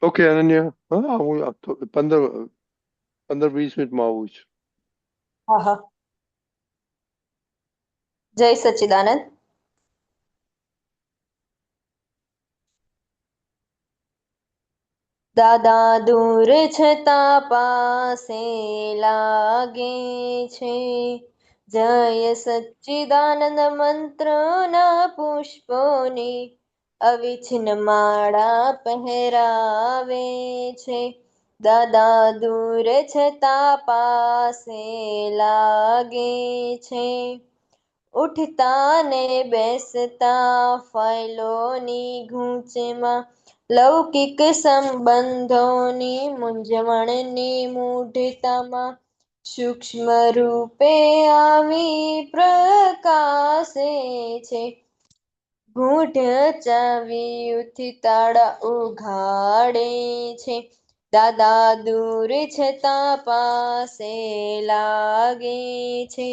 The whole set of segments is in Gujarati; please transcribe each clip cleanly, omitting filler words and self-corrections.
ઓકે અનન્યા, હા હું 15-20 મિનિટમાં આવું છું. હા હા. જય સચ્ચિદાનંદ. દાદા દૂર છતાં પાસે લાગે છે. જય સચ્ચિદાનંદ મંત્રના પુષ્પોની અવિછિન્ન માળા પહેરાવે છે. દાદા દૂર છતાં પાસે લાગે છે. ઉઠતા ને બેસતા ફાઇલોની ગૂંચમાં લૌકિક સંબંધોની મૂંઝવણની મૂઢતામાં સૂક્ષ્મ રૂપે આવી પ્રકાશે છે. ગૂઢ ચાવીઓથી તાળા ઉઘાડે છે. દાદા દૂર છતાં પાસે લાગે છે.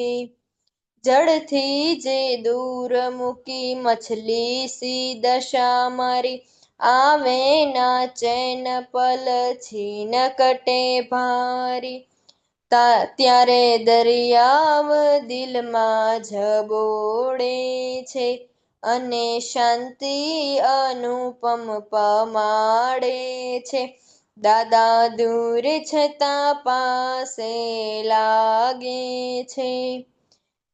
જળથી જે દૂર મૂકી મછલી સી દશા મારી આવે ના ચેન પલ છીન કટે ભારી ત્યારે દરિયાવ દિલમાં ઝબોડે છે અને શાંતિ અનુપમ પમાડે છે. દાદા દૂર છતાં પાસે લાગે છે.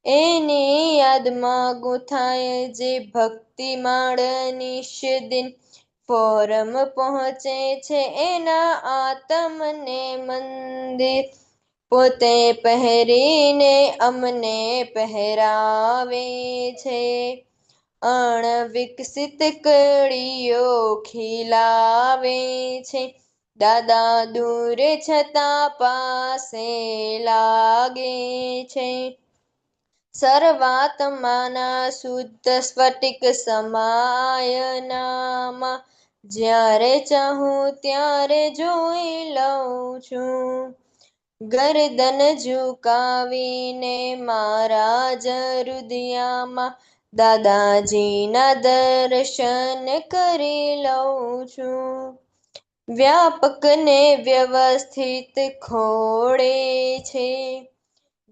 એની યાદમાં ગૂંથાય જે ભક્તિ માળ નિષ્દિન ફોરમ પહોંચે છે એના આત્મને મંદિર પોતે પહેરીને અમને પહેરાવે છે. અણવિકસિત કળીઓ ખીલાવે છે. દાદા દૂર છતાં પાસે લાગે છે. સર્વાત્માના શુદ્ધ સ્ફટિક સમાયનામાં જ્યારે ચાહું ત્યારે જોઈ લઉં છું. ગરદન ઝુકાવીને મારા જ હૃદયમાં દાદાજીના દર્શન કરી લઉં છું. વ્યાપક ને વ્યવસ્થિત ખોળે છે.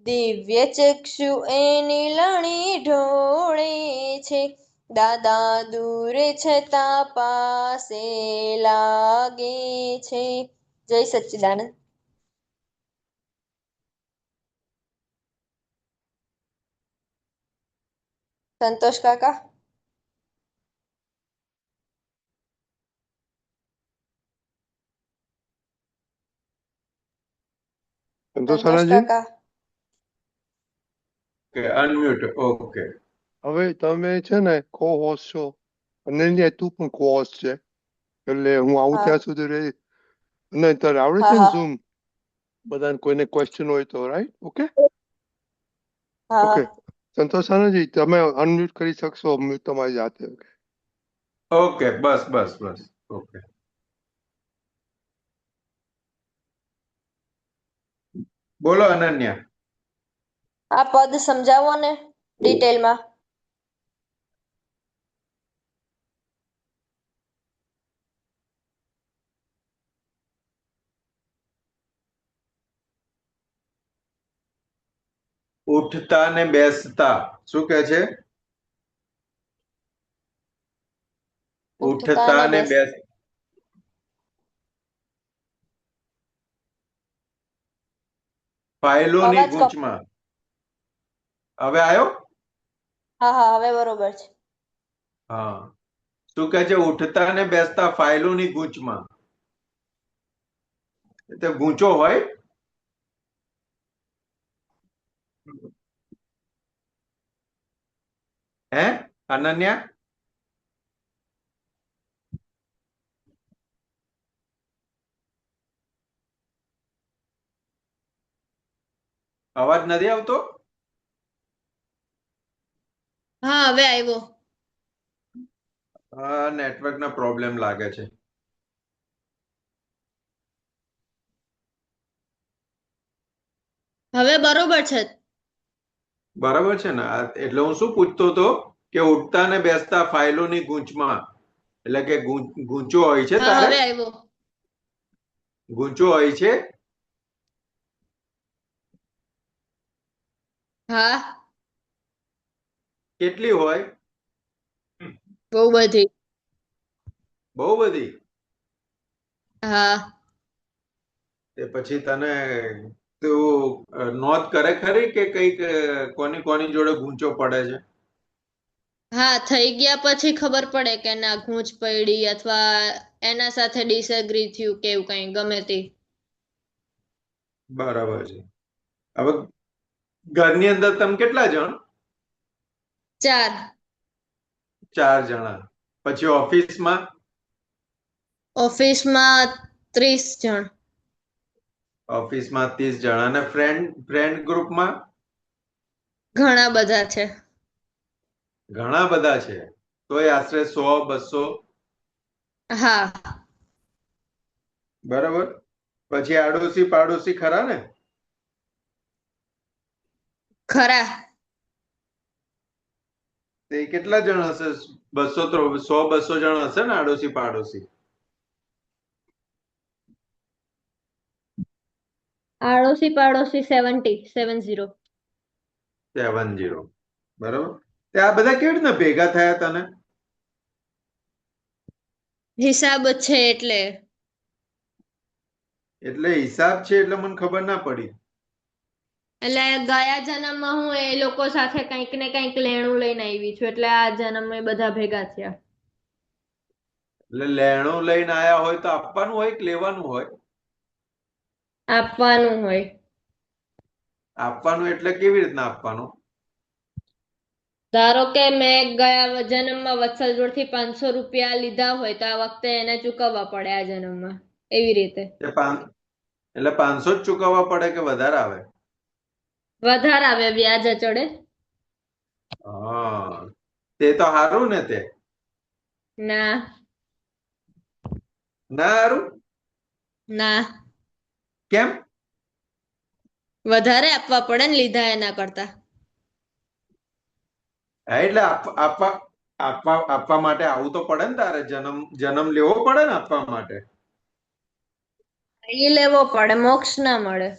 દિવ્ય ચક્ષુ એની લણી ઢોળે છે. દાદા દૂર છતાં પાસે લાગે છે. જય સચ્ચિદાનંદ. સંતોષ કાકા. સંતોષ સંતોષાનાજી, કાકા. અનમ્યુટ. ઓકે. હવે તમે છે ને કો હોસ્ટ છો, અનન્યા તું પણ કો હોસ્ટ છે, એટલે હું આવું હા ત્યાં સુધી રહી. અને તારે આવડે હા છે ને હા ઝૂમ? બધાને કોઈને ક્વેશ્ચન હોય તો, રાઈટ? ઓકે હા ઓકે. સંતોષાનાજી, તમે અનમ્યુટ કરી શકશો મ્યુટ તમારી જાતે. ઓકે ઓકે, બસ બસ બસ. ઓકે, બોલો અનન્યા. આ પદ સમજાવો ને ડિટેલમાં. ઉઠતા ને બેસતા શું કે છે? ઉઠતા ઉઠતા ને ને બેસ બેસ ફાઇલોની અવાજ કપ. ગૂંચમાં. હવે આવ્યો? હા હા હવે બરોબર છે. હા. શું કે છે? ઉઠતા ને બેસતા ફાઇલોની ગૂંચમાં. એટલે ગૂંચો હોય. હે અનન્યા? અવાજ નથી આવતો? હા હવે આવ્યો. હા, નેટવર્ક ના પ્રોબ્લેમ લાગે છે. હવે બરોબર છે. બરાબર છે ને? એટલે હું શું પૂછતો હતો કે ઉઠતા ને બેસતા ફાઇલોની ગૂંચમાં, એટલે કે ગૂંચો હોય છે હા તારે? હવે આવ્યો. ગૂંચો હોય છે? હા, કેટલી હોય? બહુ બધી. બહુ બધી. હા, તે પછી તને તું નોંધ કરે ખરી કે કઈક કોની કોની જોડે ગૂંચો પડે છે? હા, થઈ ગયા પછી ખબર પડે કે ના ગૂંચ પડી અથવા એના સાથે ડિસએગ્રી થયું કે એવું કઈ ગમે તે. બરાબર છે. હવે ઘરની અંદર તમે કેટલા જણ? 4. 4 જણા. પછી ઓફિસમાં? ઓફિસમાં 30 જણ. ઓફિસમાં 30 જણા. અને ફ્રેન્ડ ગ્રુપમાં? ઘણા બધા છે. ઘણા બધા છે. તોય આશરે 100-200? હા. બરાબર. પછી આડોશી પાડોશી ખરા ને? ખરા. તે કેટલા જણ હશે? 100-200 જણ હશે ને આડોશી પાડોશી? આડોશી પાડોશી 70. 70. બરાબર. તે આ બધા કેવી રીતના ભેગા થયા તને? હિસાબ છે એટલે. એટલે હિસાબ છે એટલે મને ખબર ના પડી. એટલે ગયા જન્મમાં હું એ લોકો સાથે કંઈક ને કંઈક લેણું લઈને આવી છું એટલે આ જન્મમાં બધા ભેગા થયા. એટલે લેણું લઈને આયા હોય તો આપવાનું હોય કે લેવાનું હોય? આપવાનું હોય. આપવાનું એટલે કેવી રીતના આપવાનું? ધારો કે મેં ગયા જન્મમાં વત્સલ જોડથી 500 રૂપિયા લીધા હોય તો આ વખતે એને ચૂકવવા પડે આ જન્મમાં એવી રીતે. એટલે 500 જ ચૂકવવા પડે કે વધારે આવે? વધારે આવે, વ્યાજ ચડે. હા, તે તો હારું ને તે. ના. ના હારું? ના. કેમ? વધારે આપવા પડે ને લીધા એના કરતા. હા, એટલે આપવા માટે આવવું તો પડે ને તારે. જન્મ લેવો પડે ને આપવા માટે. એ લેવો પડે, મોક્ષ ના મળે.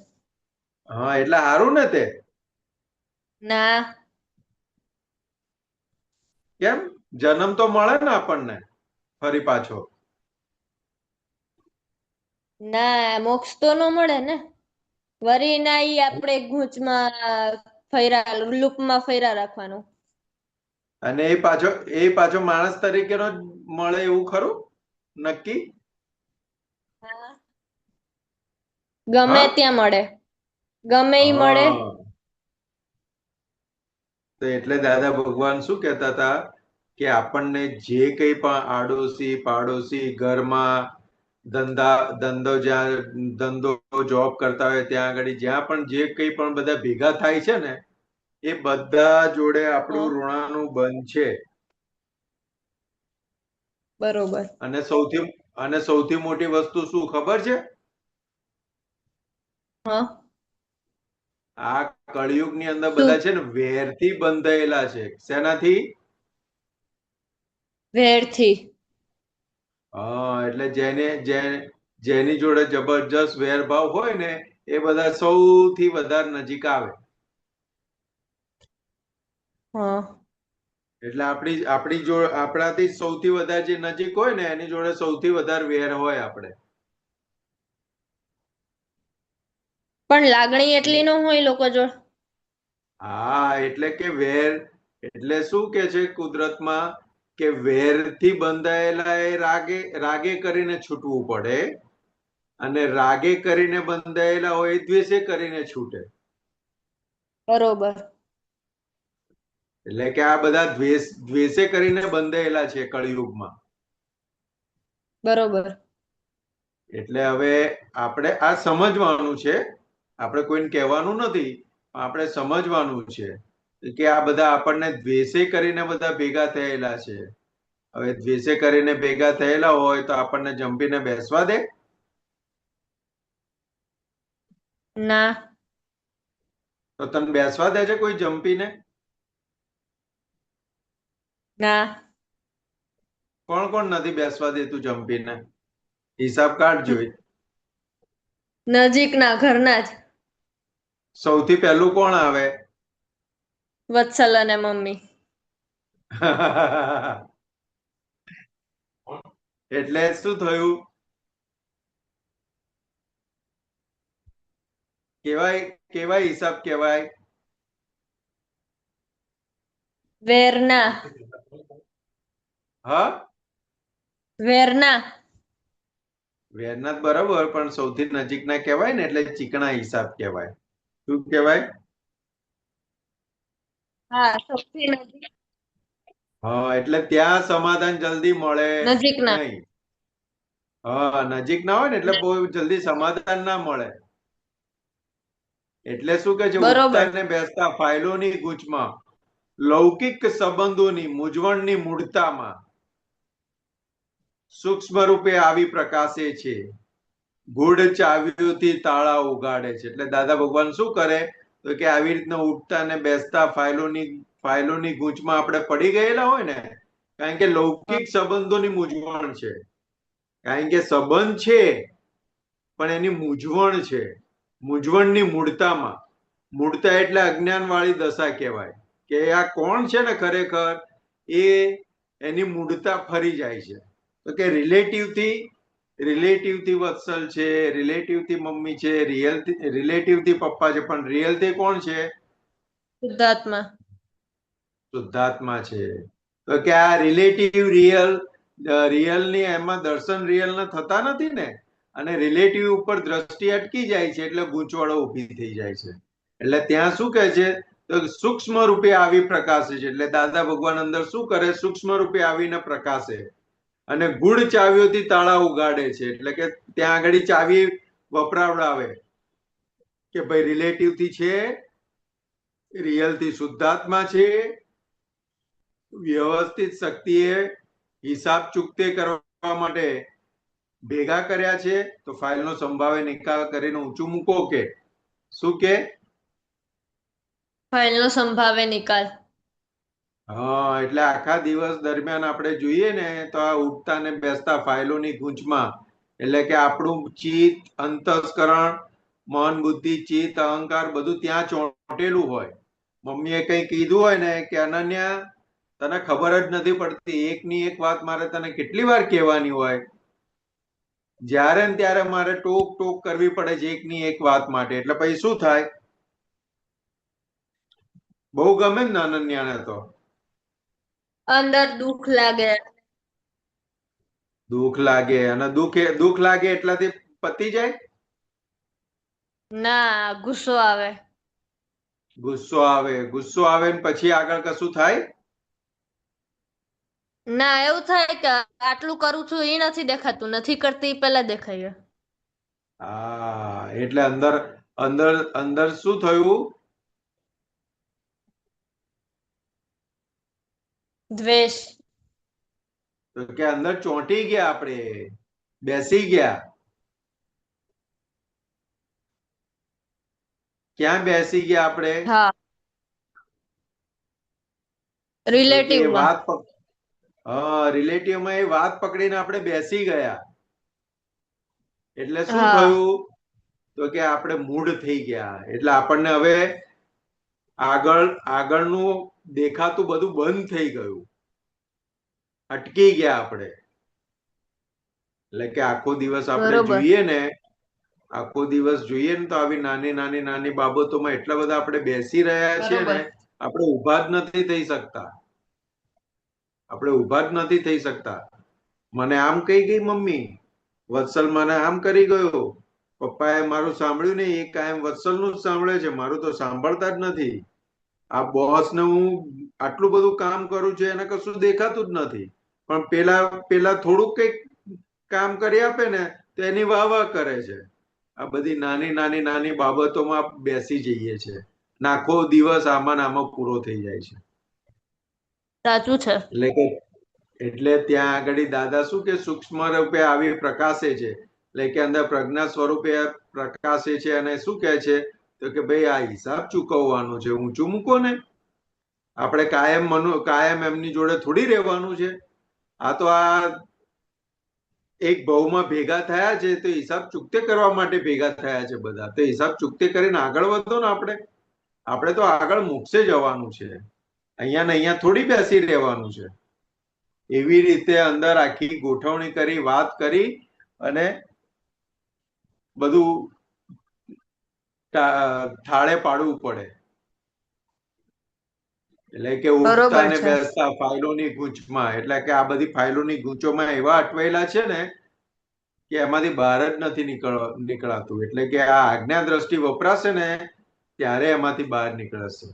હા, એટલે હારું ને તે. ના. કેમ? જન્મ તો મળે ને આપણને ફરી પાછો. ના, મોક્ષ તો ન મળે ને. વરી ના ઈ આપણે ગૂંચમાં લૂપમાં ફર્યા રાખવાનું. અને એ પાછો માણસ તરીકેનો જ મળે એવું ખરું? નક્કી? હા. ગમે હા. ત્યાં મળે. ગમે ઈ મળે. હા, તો એટલે દાદા ભગવાન શું કહેતા હતા કે આપણને જે કંઈ પણ આડોશી પાડોશી ઘરમાં ધંધો જોબ કરતા હોય ત્યાં આગળ જ્યાં પણ જે કંઈ પણ બધા ભેગા થાય છે ને એ બધા જોડે આપણું હા, ઋણાનું બંધ છે. બરોબર. અને સૌથી મોટી વસ્તુ શું ખબર છે? હા. આ કળિયુગની અંદર શું? બધા છે ને વેરથી બંધાયેલા છે. શેનાથી? વેરથી. હા, એટલે જેની જોડે જબરજસ્ત વેરભાવ હોય ને એ બધા સૌથી વધારે નજીક આવે. હા. એટલે આપણાથી સૌથી વધારે જે નજીક હોય ને એની જોડે સૌથી વધારે વેર હોય આપણે. પણ લાગણી એટલી ન હોય લોકો જોડે. હા, એટલે કે વેર એટલે શું કે છે કુદરતમાં કે વેરથી બંધાયેલા એ રાગે કરીને છૂટવું પડે અને રાગે કરીને બંધાયેલા હોય એ દ્વેષે કરીને છૂટે. બરોબર. એટલે કે આ બધા દ્વેષે કરીને બંધાયેલા છે કળિયુગમાં. બરોબર. એટલે હવે આપણે આ સમજવાનું છે. આપણે કોઈને કહેવાનું નથી. આપણે સમજવાનું છે કે આ બધા આપણને દ્વેષે કરીને બધા ભેગા થયેલા છે. હવે દ્વેષે કરીને ભેગા થયેલા હોય તો આપણને જંપીને બેસવા દે? ના. તો તને બેસવા દે છે કોઈ જંપીને? ના. કોણ કોણ નથી બેસવા દેતું જંપીને? હિસાબ કાઢ જોઈ. નજીકના ઘરના જ. સૌથી પહેલું કોણ આવે? વત્સલ અને મમ્મી. એટલે શું થયું? કેવાય હિસાબ કેવાય? વેરના. હા, વેરના. વેરના જ બરાબર, પણ સૌથી નજીકના કહેવાય ને, એટલે ચીકણા હિસાબ કહેવાય. શું કહેવાય? હા, સૌથી નજીક. હા, એટલે ત્યાં સમાધાન જલ્દી મળે નજીકના. નહીં. હા, નજીક ના હોય ને એટલે બહુ જલ્દી સમાધાન ના મળે. એટલે શું કે છે, બરોબર. ઉઠતા ને બેસતા ફાઇલોની ગૂંચમાં, લૌકિક સંબંધોની મૂંઝવણની મૂળતામાં સૂક્ષ્મ રૂપે આવી પ્રકાશે છે, ગૂઢ ચાવીઓથી તાળા ઉગાડે છે. એટલે દાદા ભગવાન શું કરે તો કે આવી રીતના ઉઠતા ને બેસતા ફાઇલોની ગૂંચમાં આપણે પડી ગયેલા હોય ને, કારણ કે લૌકિક સંબંધોની મૂંઝવણ છે. કારણ કે સંબંધ છે પણ એની મૂંઝવણ છે. મૂંઝવણની મૂળતામાં, મૂળતા એટલે અજ્ઞાન વાળી દશા કહેવાય, કે આ કોણ છે ને ખરેખર, એ એની મૂળતા ફરી જાય છે. તો કે રિલેટિવ થી વત્સલ છે, રિલેટિવ થી મમ્મી છે, રિલેટિવ થી પપ્પા છે, પણ રિયલ થી કોણ છે? શુદ્ધાત્મા. શુદ્ધાત્મા છે. તો કે આ રિયલ ની એમાં દર્શન રિયલ ના થતા નથી ને, અને રિલેટિવ ઉપર દ્રષ્ટિ અટકી જાય છે, એટલે ગૂંચવણો ઊભી થઈ જાય છે. એટલે ત્યાં શું કહે છે તો સૂક્ષ્મ રૂપે આવી પ્રકાશે છે. એટલે દાદા ભગવાન અંદર શું કરે? સૂક્ષ્મ રૂપે આવીને પ્રકાશે અને ગૂઢ ચાવીઓથી તાળા ઉગાડે છે. એટલે કે ત્યાં આગળ ચાવી વપરાવડાવે કે ભાઈ રિલેટિવ થી છે, રિયલ થી શુદ્ધાત્મા છે, વ્યવસ્થિત શક્તિએ હિસાબ ચૂકતે કરવા માટે ભેગા કર્યા છે. તો ફાઇલનો સંભાવે નિકાલ કરીને ઊંચું મૂકો. કે શું કે? ફાઇલનો સંભાવે નિકાલ. હા, એટલે આખા દિવસ દરમિયાન આપણે જોઈએ ને તો આ ઉઠતા ને બેસતા ફાઇલોની ગૂંચમાં, એટલે કે આપણું ચિત્ત, અંતસ્કરણ, મન, બુદ્ધિ, ચિત્ત, અહંકાર બધું ત્યાં ચોંટેલું હોય. મમ્મીએ કઈ કીધું હોય ને કે અનન્યા તને ખબર જ નથી પડતી, એકની એક વાત મારે તને કેટલી વાર કહેવાની હોય, જ્યારે ને ત્યારે મારે ટોક ટોક કરવી પડે છે એકની એક વાત માટે. એટલે પછી શું થાય? બહુ ગમે ને અનન્યાને તો અંદર દુઃખ લાગે. દુઃખ લાગે, અને દુઃખ લાગે એટલાથી પતી જાય? ના, ગુસ્સો આવે. ગુસ્સો આવે ને પછી આગળ કશું થાય? ના, એવું થાય કે આટલું કરું છું એ નથી દેખાતું, નથી કરતી એ પેલા દેખાય. હા, એટલે અંદર અંદર અંદર શું થયું? દ્વેષ. તો કે અંદર ચોંટી ગયા, આપણે બેસી ગયા. ક્યાં બેસી ગયા આપણે? હા, તો કે રિલેટિવમાં. રિલેટિવમાં એ વાત પકડીને આપણે બેસી ગયા. એટલે શું હા, થયું? તો કે આપણે મૂઢ થઈ ગયા. એટલે આપણને હવે આગળનું દેખાતું બધું બંધ થઈ ગયું, અટકી ગયા આપણે. એટલે કે આખો દિવસ આપણે બરોબર. જોઈએ ને, આખો દિવસ જોઈએ ને તો આવી નાની નાની નાની બાબતોમાં એટલા બધા આપણે બેસી રહ્યા છીએ ને, બરોબર. આપણે ઊભા જ નથી થઈ શકતા. આપણે ઊભા જ નથી થઈ શકતા. મને આમ કહી ગઈ મમ્મી, વત્સલ મને આમ કરી ગયો, પપ્પાએ મારું સાંભળ્યું નહીં, એ કાયમ વત્સલનું જ સાંભળે છે, મારું તો સાંભળતા જ નથી. આ બોસ ને હું આટલું બધું કામ કરું છું, એને કશું દેખાતું જ નથી, પણ પેલા થોડુંક કઈક કામ કરી આપે ને તો એની વાહ વાહ કરે છે. આ બધી નાની નાની નાની બાબતોમાં બેસી જઈએ છે, આખો દિવસ આમાં આમાં પૂરો થઈ જાય છે. સાચું છે. એટલે ત્યાં આગળ દાદા શું કે સૂક્ષ્મ રૂપે આવી પ્રકાશે છે, એટલે કે અંદર પ્રજ્ઞા સ્વરૂપે પ્રકાશે છે, અને શું કહે છે તો કે ભાઈ આ હિસાબ ચૂકવવાનો છે, ઊંચું મૂકો ને. આપણે કાયમ એમની જોડે થોડી રહેવાનું છે. આ તો એક ભાવમાં ભેગા થયા છે તો હિસાબ ચૂકતે કરવા માટે ભેગા થયા છે બધા. તો હિસાબ ચૂકતે કરીને આગળ વધો ને. આપણે તો આગળ મોક્ષે જવાનું છે. અહીંયા ને અહીંયા થોડી બેસી રહેવાનું છે. એવી રીતે અંદર આખી ગોઠવણી કરી, વાત કરી અને બધું થાળે પાડવું પડે. એટલે કે ઉઠતા બરોબર ને છે. બેસતા ફાઇલોની ગૂંચમાં, એટલે કે આ બધી ફાઇલોની ગૂંચોમાં એવા અટવાયેલા છે ને કે એમાંથી બહાર જ નથી નીકળાતું. એટલે કે આ આજ્ઞા દ્રષ્ટિ વપરાશે ને ત્યારે એમાંથી બહાર નીકળશે.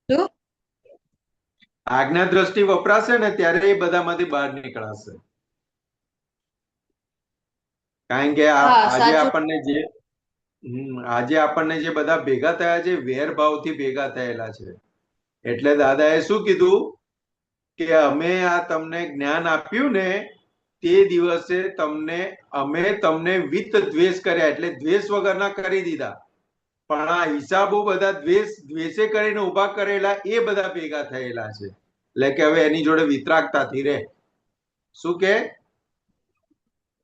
શું? આજ્ઞા દ્રષ્ટિ વપરાશે ને ત્યારે એ બધામાંથી બહાર નીકળાશે. કારણ કે હા, આજે સાચું. આપણને જે બધા ભેગા થયા છે વેર ભાવથી ભેગા થયેલા છે. એટલે દાદાએ શું કીધું કે અમે આ તમને જ્ઞાન આપ્યું ને તે દિવસે અમે તમને વિત દ્વેષ કર્યા, એટલે દ્વેષ વગરના કરી દીધા. પણ આ હિસાબો બધા દ્વેષે કરીને ઉભા કરેલા એ બધા ભેગા થયેલા છે. એટલે કે હવે એની જોડે વિતરાગતાથી રહે. શું કે?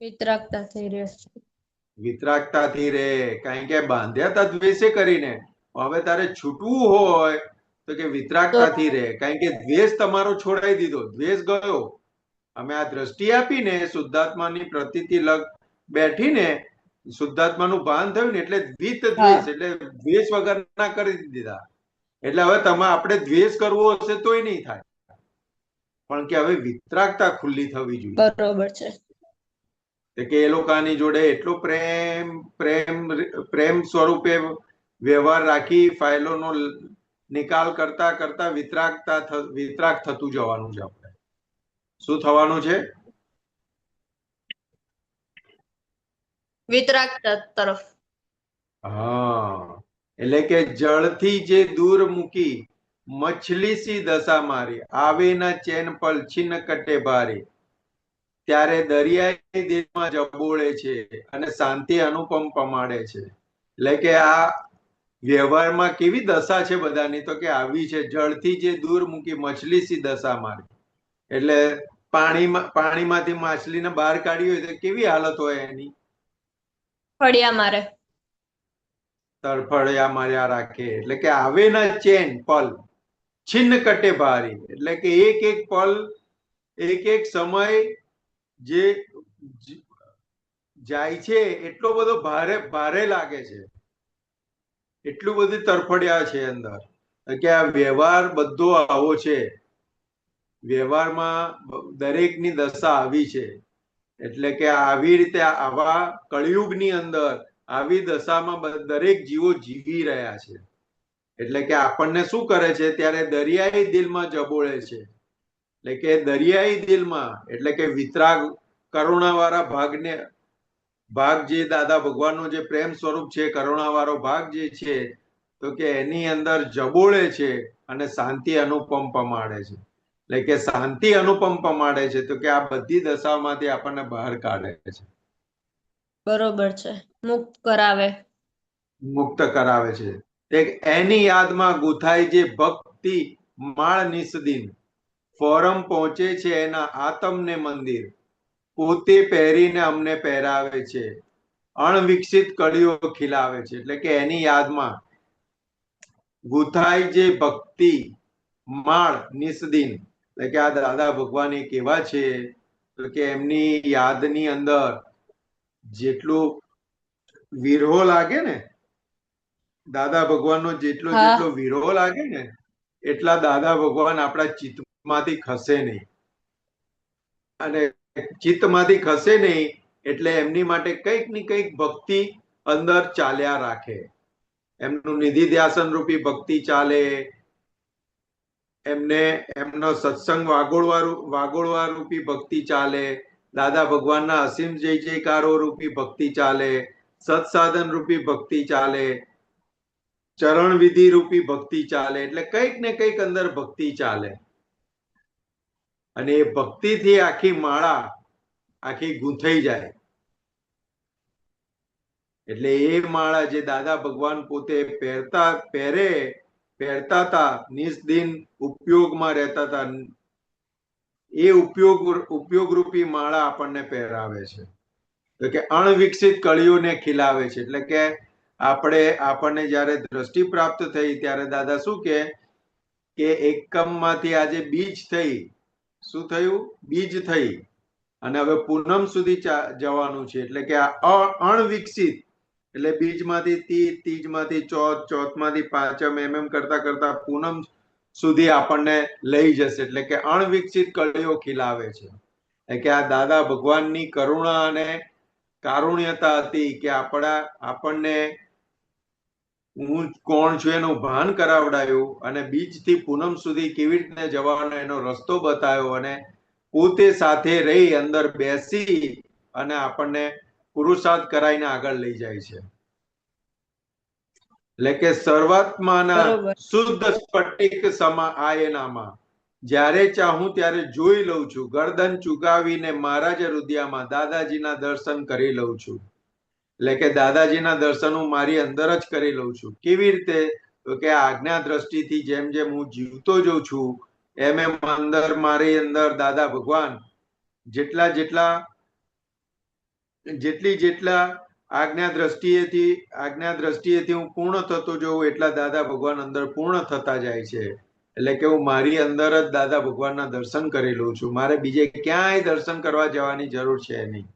વિતરાગતાથી રહે. વિતરાગતાથી રહે. કારણ કે બાંધ્યા હતા દ્વેષે કરીને. હવે તારે છૂટવું હોય તો કે વિતરાગતાથી રહે. કારણ કે દ્વેષ તમારો છોડાઈ દીધો, દ્વેષ ગયો. અમે આ દ્રષ્ટિ આપીને શુદ્ધાત્માની પ્રતીતિ બેઠીને શુદ્ધાત્માનું ભાન થયું ને એટલે વિત દ્વેષ, એટલે દ્વેષ વગરના કરી દીધા. એટલે હવે આપણે દ્વેષ કરવો હશે તોય નહીં થાય. પણ કે હવે વિતરાગતા ખુલ્લી થવી જોઈએ. બરોબર છે. કે એ લોકોની જોડે એટલો પ્રેમ સ્વરૂપે વ્યવહાર રાખી ફાઇલોનો નિકાલ કરતા કરતા વિતરાગ થતું જવાનું છે. આપણે શું થવાનું છે? વિતરાગતા તરફ. હા, એટલે કે જળથી જે દૂર મૂકી મછલી સી દશા મારી, આવે ના ચેન પલ છીન કટે ભારી. ત્યારે દરિયાઈ દેશમાં જબોળે છે અને શાંતિ અનુપમ પમાડે છે. એટલે કે આ વ્યવહારમાં કેવી દશા છે બધાની, તો કે આવી છે. જળથી જે દૂર મૂકી મછલી સી દશા મારી, એટલે પાણીમાંથી માછલીને બહાર કાઢી હોય તો કેવી હાલત હોય એની? ફળિયા મારે. તરફડિયા માર્યા રાખે. એટલે કે આવે ના ચેન પલ છિન્ન કટે ભારી, એટલે કે એક એક પલ, એક એક સમય જે જાય છે એટલો બધો ભારે લાગે છે. એટલું બધું તરફડિયા છે અંદર. કે આ વ્યવહાર બધો આવો છે. વ્યવહારમાં દરેકની દશા આવી છે. એટલે કે આવી રીતે આવા કળિયુગની અંદર આવી દશામાં દરેક જીવો જીવી રહ્યા છે. એટલે કે આપણને શું કરે છે ત્યારે દરિયાઈ દિલમાં જબોળે છે. એટલે કે દરિયાઈ દિલમાં, એટલે કે વિતરાગ કરુણાવાળા ભાગ જે દાદા ભગવાનનો જે પ્રેમ સ્વરૂપ છે, કરુણાવાળો ભાગ જે છે, તો કે એની અંદર જબોળે છે અને શાંતિ અનુપમ પમાડે છે. એટલે કે શાંતિ અનુપમ પમાડે છે. તો કે આ બધી દશામાંથી આપણને બહાર કાઢે છે. બરોબર છે. મુક્ત કરાવે છે. એની યાદમાં ગુથાય જે ભક્તિ માળ નિસદીન, ફોરમ પહોંચે છે એના આતમને મંદિર, પોતે પહેરીને અમને પહેરાવે છે, અણવિકસિત કળીઓ ખીલાવે છે. એટલે કે એની યાદમાં ગુથાય જે ભક્તિ માળ નિસદીન, એટલે કે આ દાદા ભગવાન એક એવા છે તો કે એમની યાદની અંદર જેટલું વિરહો લાગે ને, દાદા ભગવાનનો જેટલો વિરહો લાગે ને, એટલા દાદા ભગવાન આપણા ચિત્તમાંથી ખસે નહીં. અને ચિત્તમાંથી ખસે નહીં એટલે એમની માટે કંઈક ને કંઈક ભક્તિ અંદર ચાલ્યા રાખે. એમનું નિધિ ધ્યાસન રૂપી ભક્તિ ચાલે, એમનો સત્સંગ વાગોળવા રૂપી ભક્તિ ચાલે, દાદા ભગવાનના અસીમ જય જયકારો રૂપી ભક્તિ ચાલે, સત્સાધન રૂપી ભક્તિ ચાલે, ચરણ વિધિ રૂપી ભક્તિ ચાલે. એટલે કંઈક ને કંઈક અંદર ભક્તિ ચાલે. અને એ ભક્તિથી આખી માળા આખી ગૂંથાઈ જાય. એટલે એ માળા જે દાદા ભગવાન પોતે પહેરતા હતા, નિજ દિન ઉપયોગમાં રહેતા હતા, એ ઉપયોગરૂપી માળા આપણને પહેરાવે છે. તો કે અણવિકસિત કળીઓને ખીલાવે છે. એટલે કે આપણને જયારે દ્રષ્ટિ પ્રાપ્ત થઈ ત્યારે દાદા શું કે એકમમાંથી આજે બીજ થઈ, શું થયું? બીજ થઈ અને હવે પૂનમ સુધી જવાનું છે. એટલે કે આ અણવિકસિત, એટલે બીજમાંથી તીજ, તીજમાંથી ચોથ, ચોથમાંથી પાંચમ, એમ કરતા કરતા પૂનમ સુધી આપણને લઈ જશે. એટલે કે અણવિકસિત કળીઓ ખીલાવે છે. એટલે કે આ દાદા ભગવાનની કરુણા અને કારુણ્યતા હતી કે આપણને હું કોણ છું એનું ભાન કરાવડાયું અને બીજથી પૂનમ સુધી કેવી રીતે જવાનો એનો રસ્તો બતાવ્યો અને પોતે સાથે રહી અંદર બેસી અને આપણને પુરુષાર્થ કરાઈને આગળ લઈ જાય છે. એટલે કે સર્વાત્માના બરોબર. શુદ્ધ સ્ફટિક સમા આયનામાં જ્યારે ચાહું ત્યારે જોઈ લઉં છું. ગરદન ચુકાવીને મારા જ હૃદયમાં દાદાજીના દર્શન કરી લઉં છું. એટલે કે દાદાજીના દર્શન હું મારી અંદર જ કરી લઉં છું. કેવી રીતે? તો કે આજ્ઞા દ્રષ્ટિથી જેમ જેમ હું જીવતો જઉં છું એમ એમ મારી અંદર દાદા ભગવાન જેટલા આજ્ઞા દ્રષ્ટિએથી હું પૂર્ણ થતો જઉં એટલા દાદા ભગવાન અંદર પૂર્ણ થતા જાય છે. એટલે કે હું મારી અંદર જ દાદા ભગવાનના દર્શન કરી લઉં છું. મારે બીજે ક્યાંય દર્શન કરવા જવાની જરૂર છે નહીં.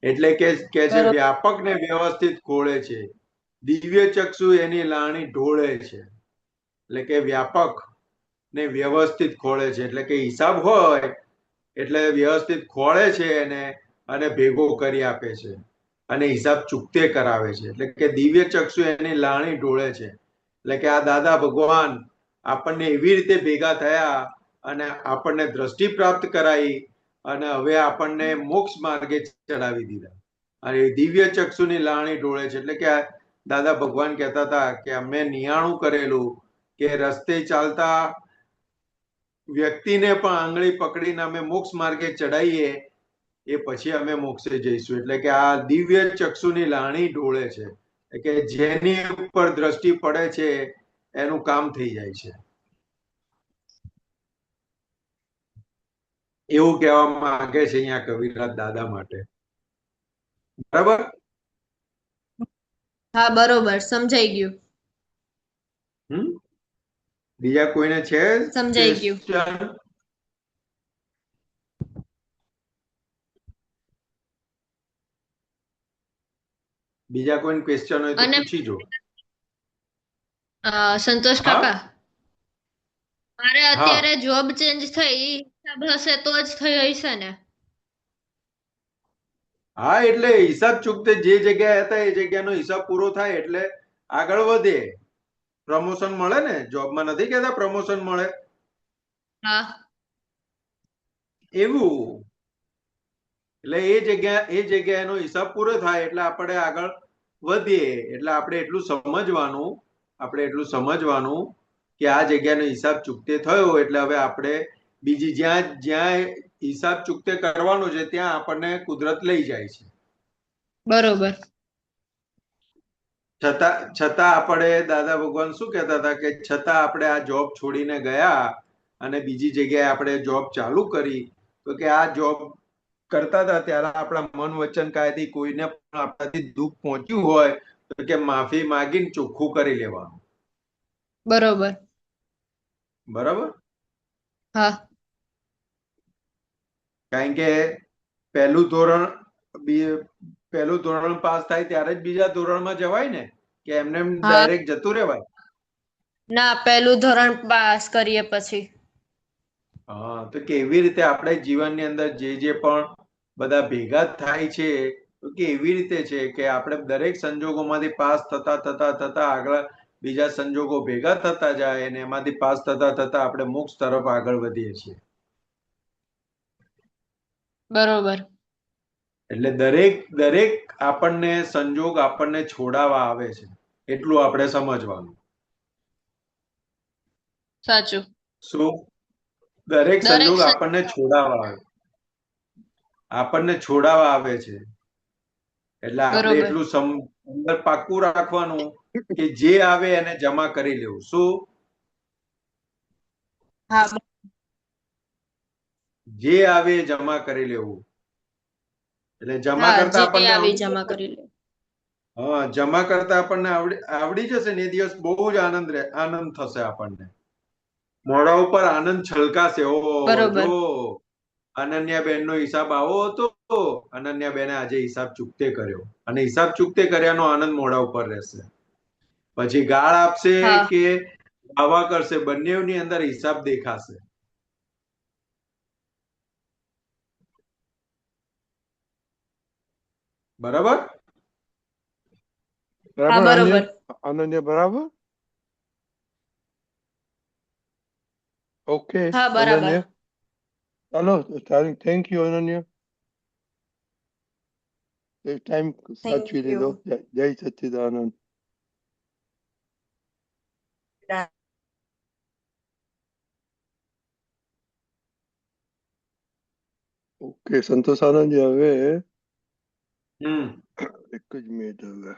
એટલે કે છે વ્યાપક ને વ્યવસ્થિત ખોળે છે, દિવ્ય ચક્ષુ એની લાણી ઢોળે છે. એટલે કે વ્યાપક ને વ્યવસ્થિત ખોળે છે. એટલે કે હિસાબ હોય એટલે વ્યવસ્થિત ખોળે છે અને ભેગો કરી આપે છે અને હિસાબ ચૂકતે કરાવે છે. એટલે કે દિવ્ય ચક્ષુ એની લાણી ઢોળે છે. એટલે કે આ દાદા ભગવાન આપણને એવી રીતે ભેગા થયા અને આપણને દ્રષ્ટિ પ્રાપ્ત કરાવી અને હવે આપણને મોક્ષ માર્ગે ચડાવી દીધા. અને દિવ્ય ચક્ષુની લાણી ઢોળે છે. એટલે કે દાદા ભગવાન કહેતા હતા કે અમે નિયાણું કરેલું કે રસ્તે ચાલતા વ્યક્તિને પણ આંગળી પકડીને અમે મોક્ષ માર્ગે ચડાવીએ એ પછી અમે મોક્ષે જઈશું. એટલે કે આ દિવ્ય ચક્ષુની લાણી ઢોળે છે. કે જેની ઉપર દ્રષ્ટિ પડે છે એનું કામ થઈ જાય છે, એવું કહેવામાં માંગે છે અહીંયા કવિરાજ દાદા માટે. બરાબર? હા, બરોબર, સમજાઈ ગયું. બીજા કોઈને છે સમજાઈ ગયું. question? બીજા કોઈ ક્વેશ્ચન હોય તો અને પૂછી જો. સંતોષ હા કાકા, મારે હા અત્યારે જોબ ચેન્જ થઈ હિસાબ હશે તો જ થઈ હશે ને? હા, એટલે હિસાબ ચૂકતે જે જગ્યાએ હતા એ જગ્યાનો હિસાબ પૂરો થાય એટલે આગળ વધે, પ્રમોશન મળે ને. જોબમાં નથી કહેતા પ્રમોશન મળે, હા, એવું. એટલે એ જગ્યાએનો હિસાબ પૂરો થાય એટલે આપણે આગળ વધીએ. એટલે આપણે એટલું સમજવાનું કે આ જગ્યાનો હિસાબ ચૂકતે થયો એટલે હવે આપણે બીજી જ્યાં હિસાબ ચૂકતે કરવાનો છે ત્યાં આપણને કુદરત લઈ જાય છે. બરોબર. છતાં આપણે દાદા ભગવાન શું કહેતા હતા કે છતાં આપણે આ જોબ છોડીને ગયા અને બીજી જગ્યાએ આપણે જોબ ચાલુ કરી, તો કે આ જોબ કરતા હતા ત્યારે આપણા મન વચન કાયથી કોઈને પણ આપણાથી દુઃખ પહોંચ્યું હોય તો કે માફી માંગીને ચોખ્ખું કરી લેવાનું. બરોબર. બરાબર? હા. કારણ કે પહેલું ધોરણ પાસ થાય ત્યારે જ બીજા ધોરણમાં જવાય ને, કે એમને ડાયરેક્ટ જતું રહેવાય? ના, પહેલું ધોરણ પાસ કરીએ પછી. હા, તો કેવી રીતે આપણે જીવનની અંદર જે પણ બધા ભેગા થાય છે તો કે એવી રીતે છે કે આપણે દરેક સંજોગોમાંથી પાસ થતા આગળ બીજા સંજોગો ભેગા થતા જાય અને એમાંથી પાસ થતા આપણે મોક્ષ તરફ આગળ વધીએ છીએ. બરોબર. એટલે દરેક આપણને સંજોગ આપણને છોડાવવા આવે છે, એટલું આપણે સમજવાનું. સાચું. શું? દરેક સંજોગ આપણને છોડાવવા આવે છે. એટલે આપણે બરોબર. એટલું અંદર પાક્કું રાખવાનું કે જે આવે એને જમા કરી લેવું. શું? હા. જે આવે એ જમા કરી લેવું. એટલે જમા હા, કરતા જે આપણને આવે આવડી જમા જશે. કરી લે. હા, જમા કરતા આપણને આવડી જશે ને એ દિવસ બહુ જ આનંદ થશે આપણને. મોઢા ઉપર આનંદ છલકાશે. ઓહો, બરોબર. જો અનન્યાબેન નો હિસાબ આવો હતો, અનન્યાબેને આજે હિસાબ ચૂકતે કર્યો, અને હિસાબ ચૂકતે કર્યાનો આનંદ મોઢા ઉપર રહેશે. પછી ગાળ આપશે હા. કે વાવા કરશે, બંનેની અંદર હિસાબ દેખાશે. બરાબર. હા, બરાબર બરોબર. અનન્યા બરાબર. ઓકે હા, બરાબર. અનન્યા, ચાલો thank you Ananya, time thank સાચવી યુ. લીધો. જય સચ્ચિદાનંદ. ઓકે સંતોષ આનંદજી, હવે હમ એક જ મિનિટ હવે